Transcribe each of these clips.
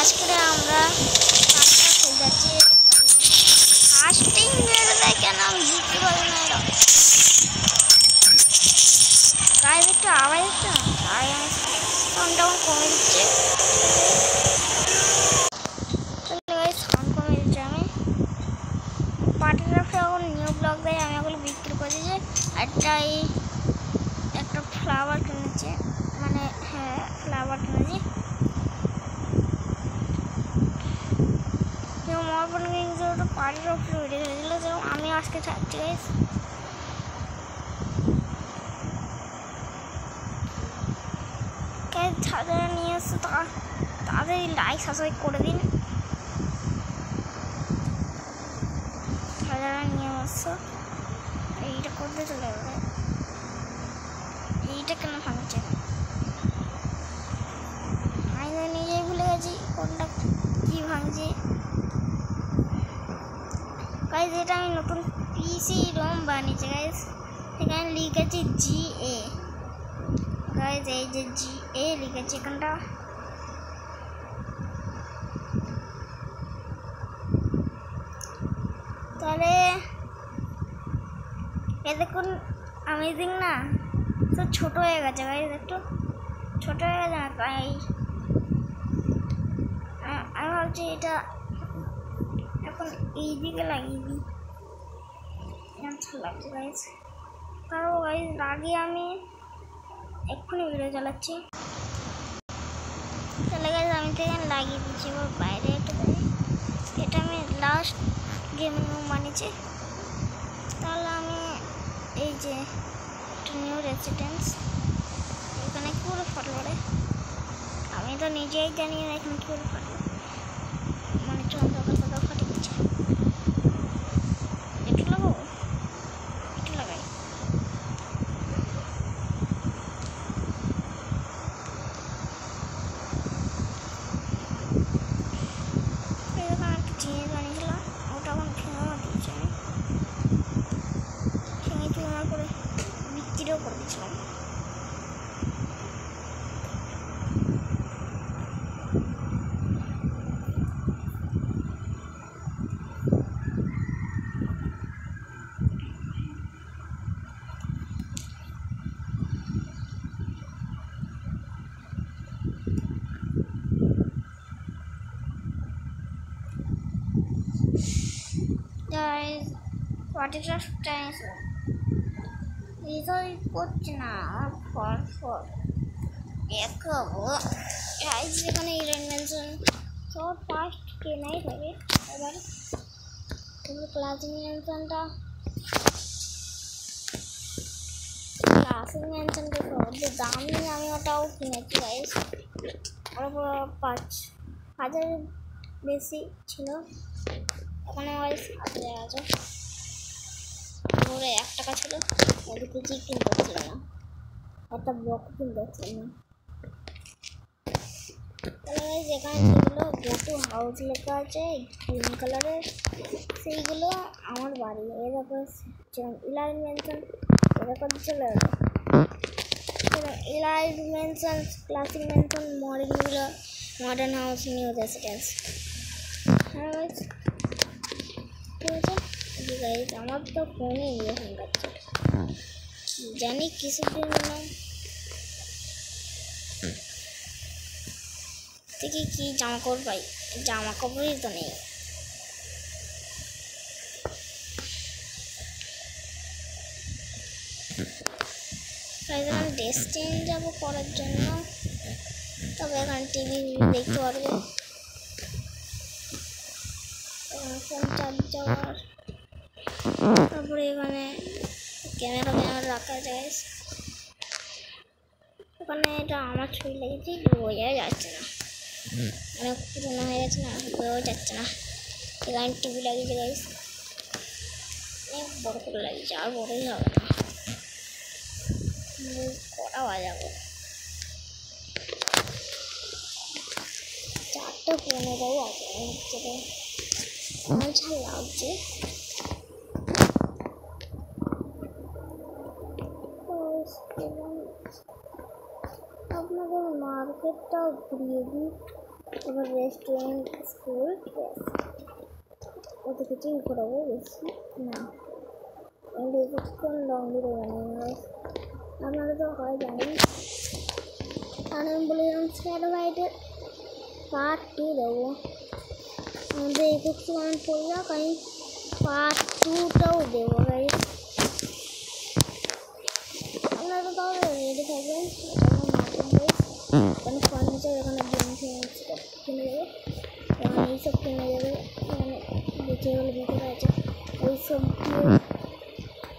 আজকে আমরা কাজটা খেলে যাচ্ছি ফাস্টিং বেরোলে কেন আমি জিততে পারবো না এরা গায়ে একটু আওয়াজ হচ্ছে না তাই আমি সাউন্ডটা কমে দিচ্ছে সাউন্ড কমে দিচ্ছে আমি পার্টির এখন নিউ ব্লগ দেয় আমি ওগুলো বিক্রি করে দিয়েছি একটা ফ্লাওয়ার কিনেছে মানে হ্যাঁ ফ্লাওয়ার কিনেছি পার্টির উপরে ভিডিও হয়েছিল যেমন আমি আজকে থাকছি গাইস যারা নিয়ে আসছে তাদের লাইক সাবস্ক্রাইব করে দিন যারা নিয়ে আসছো এইটা করতে চলে যাবে এইটা কেন ভাঙছে আমি তো নিজেই ভুলে গেছি কোনটা কি ভাঙছে গাইস এটা আমি নতুন পিসি রোম বানিয়েছি গাইস এখানে লিখেছি GA গাইস এই যে GA লিখেছি এখানটা তাহলে এ দেখুন অ্যামেজিং না তো ছোট হয়ে গেছে গাইস একটু ছোট হয়ে গেছে না তাই আমি ভাবছি এটা এখন এই দিকে লাগিয়ে দিই ভালো লাগছে গাইস তারপর গাইস আগে আমি এক্ষুনি ভিডিও চালাচ্ছি তাহলে গাইস আমি তো এখানে লাগিয়ে দিচ্ছি এবার বাইরে একটু এটা আমি লাস্ট গেমিং রুম বানিয়েছি তাহলে আমি এই যে একটা নিউ রেসিডেন্স এখানে কী করে ফাটলো রে আমি তো নিজেই জানি না এখানে কী করে ফাটলো মানে চন্দ্রকার কথা ফাটে দিচ্ছে একটু লাগাবো একটু লাগাই এখানে একটা জিনিস বানিয়েছিলাম ওটা এখন ভেঙে দিয়েছি আমি ভেঙে চুরমার করে বিক্রিও করে দিয়েছিলাম guys what is your time Rizal করছে না আমার ফর দেখাবো গাইস এখানে ইরেন মেনশন সব ফার্স্ট কেনাই থাকে এবার ক্লাসিক মেনশনটা সবচেয়ে দাম নিয়ে আমি ওটাও কিনেছি গাইস ওর উপর 5,000 বেশি ছিল এখন আমার 7,000 আছে ওরে 1 টাকা ছিল ওই কিছু কিনতে হচ্ছিল না একটা ব্লক কিনতে হচ্ছিল না তাহলে যেখানে যেগুলো গোটু হাউস লেখা আছে গ্রিন কালারের সেইগুলো আমার বাড়ি এরকম ইলাইট মেনশন এরকম চলে গেল elite mention classic mention modern house new residence হ্যাঁ গাইস ঠিক আছে গাইস আমার তো ফোনে ইয়ে হয়ে যাচ্ছে জানি কিসের জন্য থেকে কি জামা কাপড় পাই জামা কাপড়ই তো নেই ড্রেস চেঞ্জ যাবো করার জন্য তবে এখানে টিভি দেখতে পারবো ফোন চার্জ যাওয়ার তারপরে এখানে ক্যামেরা রাখা যায় ওখানে এটা আমার ছবি লেগেছে বোঝা যাচ্ছে না অনেক পুরোনো হয়ে গেছে না বোঝা যাচ্ছে না এখানে টিভি লাগিয়েছে গাইস অনেক বড় করে লাগিয়েছে আর বড়ই হবে না কটা বাজাবো 4:15 আছে হচ্ছে আমার ঝাল লাগছে আপনাদের মার্কেটটাও ঘুরিয়ে দিই এবার রেস্টুরেন্ট স্কুল অত কিছুই করাবো বেশি না, বেশিক্ষণ লং ভিডিও বানাই আপনারা তো হয় জানেন। আর আমি বলেছিলাম স্যার ভাইদের পার্ট 2 দেবো, আমাদের এই কিছু কমেন্ট পড়ে যাক, আমি পার্ট 2টাও দেবো গাইস। আপনারা তো তাহলে রেডি থাকবেন, এখানে ফার্নিচার, এখানে গেম কিনে দেবে, এখানে এইসব কিনে দেবে, এখানে ভেজিটেবল ভিতরে আছে, এইসব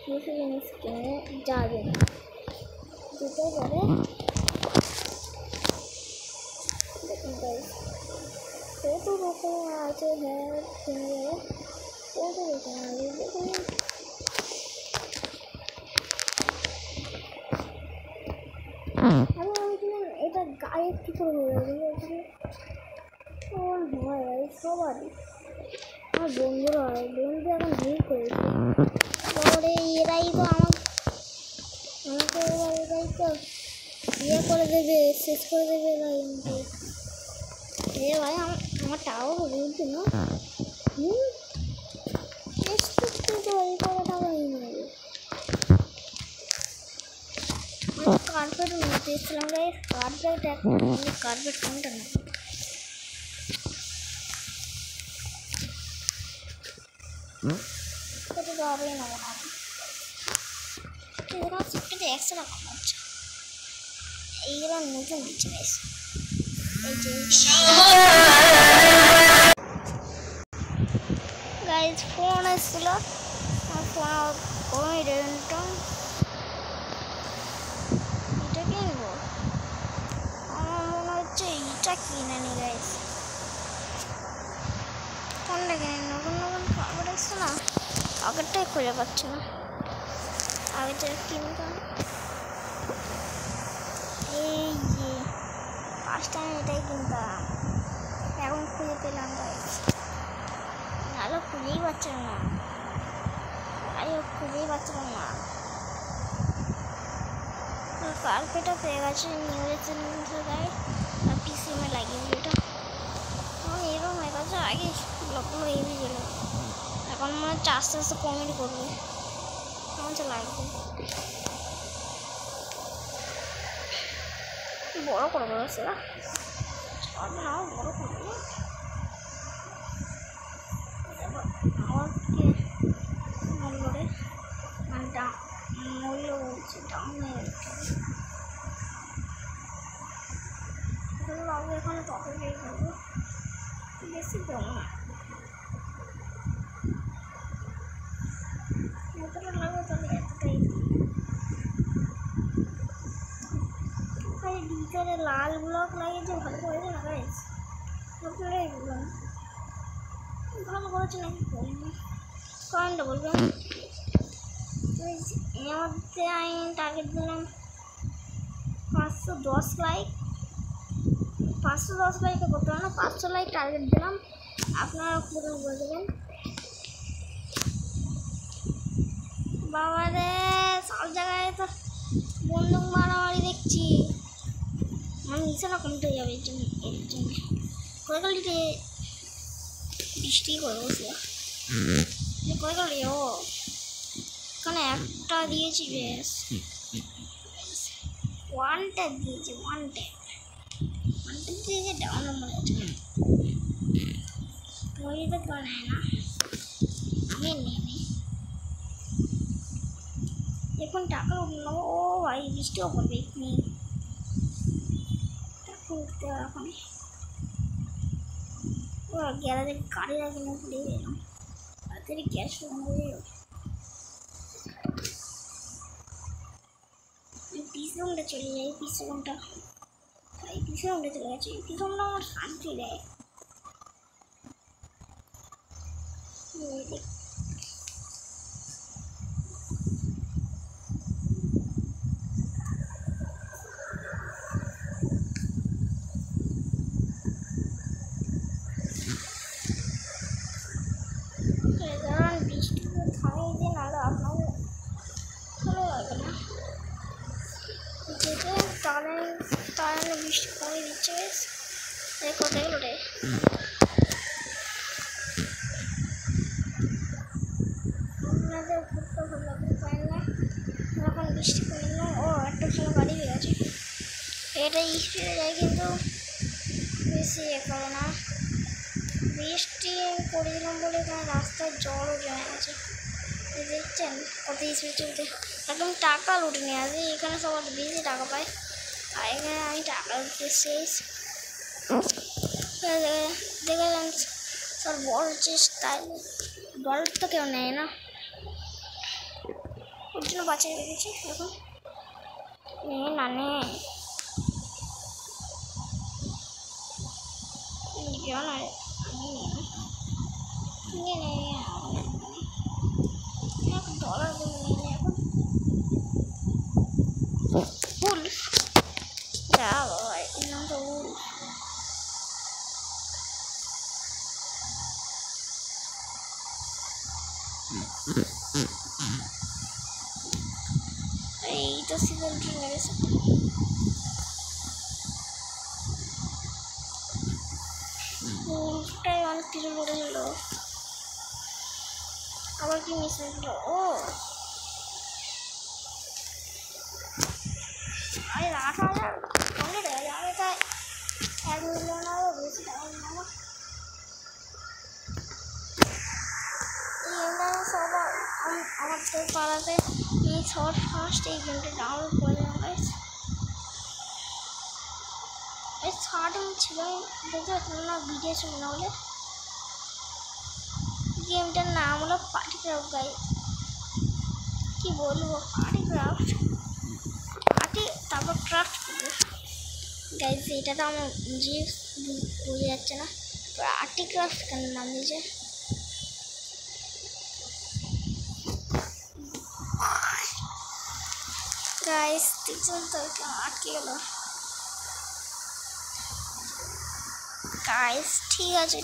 কিছু জিনিস কিনে যাবে না দিতে পারে। দেখুন গাইস কত রকম আছে, হ্যাঁ কিনে যাবে কত রকম আছে দেখুন। এটা গায়ে কি করে হয়ে যাবে হয় গাইস, সবারই আমার বন্ধুরা হয়, বন্ধু এখন ভিড় করেছে পরে এরাই তো আমাকে এরাই তো ইয়ে করে দেবে, শেষ করে দেবে ভাই। এ ভাই আমার টাকাও বলছি না শেষ করতে তো এই করে টাকা নিয়ে নেবে। কার্পেট নিতে এসেছিলাম গাইস, কার্পেট একটা কার্পেট কোনটা না কত যাবেই নেবো না, এগুলো সবটাতে 100 টাকা পাচ্ছে, এইগুলো নতুন দিচ্ছে গাইস। গাইস ফোন এসেছিল, আমার ফোন কমই রেন্টন, এটা কিনবো, আমার মনে হচ্ছে এইটা কিনে নি গাইস। ফোনটা কিনে নতুন নতুন খবর এসছে না, আগেরটাই খুঁজে পাচ্ছে না, আগেটা কিনতাম। এই যে ফার্স্ট টাইম এটাই কিনতাম, এখন খুঁজে পেলাম গাইস, নাহলে খুঁজেই পাচ্ছিলাম না, খুঁজেই পাচ্ছিলাম না। কার্পেটও পেয়ে গেছে নিউ রেসিডেন্সের গায়ে, আর পিসিএমে লাগিয়ে এটা এখন এরকম হয়ে গেছে, আগে ব্লকগুলো এগিয়ে গেল, এখন মনে হচ্ছে আস্তে আস্তে কমেডি করবে, কেমন তো লাগবে। বড় করবো সেটা না, বড় করবো আমাকে মূল্যরে মানে মূল্য বলছি দাম নেই, আমি এখানে ততটাই করবো, বেশি দেবো না, যতটা লাগবে তাহলে এতটাই ভিতরে লাল ব্লক লাগিয়েছে, ভালো করেছে না গাইস, আপনারাই বলবেন ভালো করেছে নাকি কমেন্টে বলবেন। এর মধ্যে আমি টার্গেট দিলাম 510 লাইক, 510 লাইকে করতে হবে না, 500 লাইক টার্গেট দিলাম, আপনারা পুরো বলে দেবেন। বাবা রে সব জায়গায় তো বন্দুক মারামারি দেখছি, আমার নিশানা কমতে যাবে এর জন্য কয়ে গেলি রে, বৃষ্টি করে বসে কয়ে গেলি ও এখানে একটা দিয়েছি, বেশ ওয়ান ট্যাপ দিয়েছি, ওয়ান ট্যাপ দিয়েছে, ডাউন মনে হচ্ছে ওই তো বানায় না, আমি নেই এখন টাকা উঠলো, ও ভাই বৃষ্টিও পড়বে এক্ষুনি, টাকা উঠতে হবে এখন, ও গ্যারাজে গাড়ি রাখলে পড়ে গেলাম, তাড়াতাড়ি গ্যাস বন্ধ হয়ে যাবে। পিস রুমটা চলে যাই, পিস রুমটা চলে গেছে, পিস রুমটা আমার শান্তি দেয়। বৃষ্টি থামিয়ে দিন, আর আপনাদের ভালো লাগবে না যেতে, তাহলে বৃষ্টি কমে দিচ্ছে। কোথায় গেল রে? আপনাদের ঘুরতে ভালো লাগবে পাই না এখন বৃষ্টি পড়লো। ও একটা সময় গাড়ি হয়ে গেছে। এটা স্পিডে যায় কিন্তু বেশি এ করে না। বৃষ্টি করে দিলাম বলে এখানে রাস্তায় জলও জমে গেছে। দেখছেন কত স্পিড চলতে, একদম টাকা লুটে নিয়ে আসে। এখানে সবার বেশি টাকা পায় আর এখানে আমি টাকা লুটতে শেষ। দেখলাম সব বড় চেষ্টা, বড় তো কেউ নেয় না, ওর জন্য বাঁচিয়ে রেখেছি। এখন না নে ডলার দেবো নিয়ে এখন ফুল যা বাবা এলাম তো ফুল। এই তো সিকিউরিটি মেরেছে। ফুলটাই অনেক কিছু বলে দিল। আবার কি মিশে দিল? ও আরে 8,000 কমপ্লিট হয়ে যাবে তাই 1 মিলিয়নেরও বেশি টাকা নেবো। সবার আমাদের পাড়াতে সবার ফার্স্ট এই গেমটা ডাউনলোড করে দিলাম গাইস। এই স্টার্টিং ছিল দেখতে পাচ্ছিলাম না, ভিডিও ছিল না বলে। গেমটার নাম হলো পার্টি ক্রাফট গাইস। কি বলবো, পার্টি ক্রাফট, পার্টি তারপর ক্রাফট গাইস। এটা তো আমার বুঝে যাচ্ছে না পার্টি ক্রাফট কেন নাম দিয়েছে। গাইস দেখছেন তো আটকে গেল। গাইস ঠিক আছে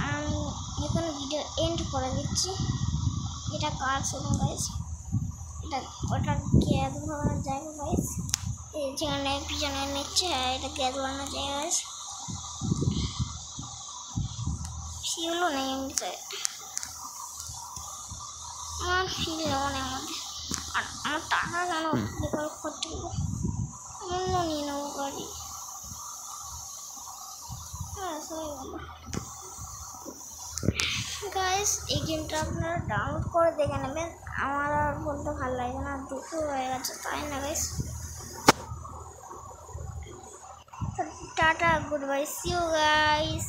আমি এখানে ভিডিও এন্ড করে দিচ্ছি। এটা কার শুনুন গাইস, এটা ওটা গ্যাস বানানোর জায়গা গাইস। এই যেখানে পিছনে নিচ্ছে এটা গ্যাস বানানোর জায়গা গাইস। ফিউলও নেই এমনিতে, আমার ফিল নেবো না আমাদের। আর আমার টাকা কেন বেকার করতে গেলো, অন্য নিয়ে নেবো গাড়ি। হ্যাঁ সবাই বলো গাইস, এই গেমটা আপনারা ডাউনলোড করে দেখে নেবেন। আমার আর বলতে ভালো লাগে না, দুটো হয়ে গেছে তাই না guys. Tata, good bye, see you guys.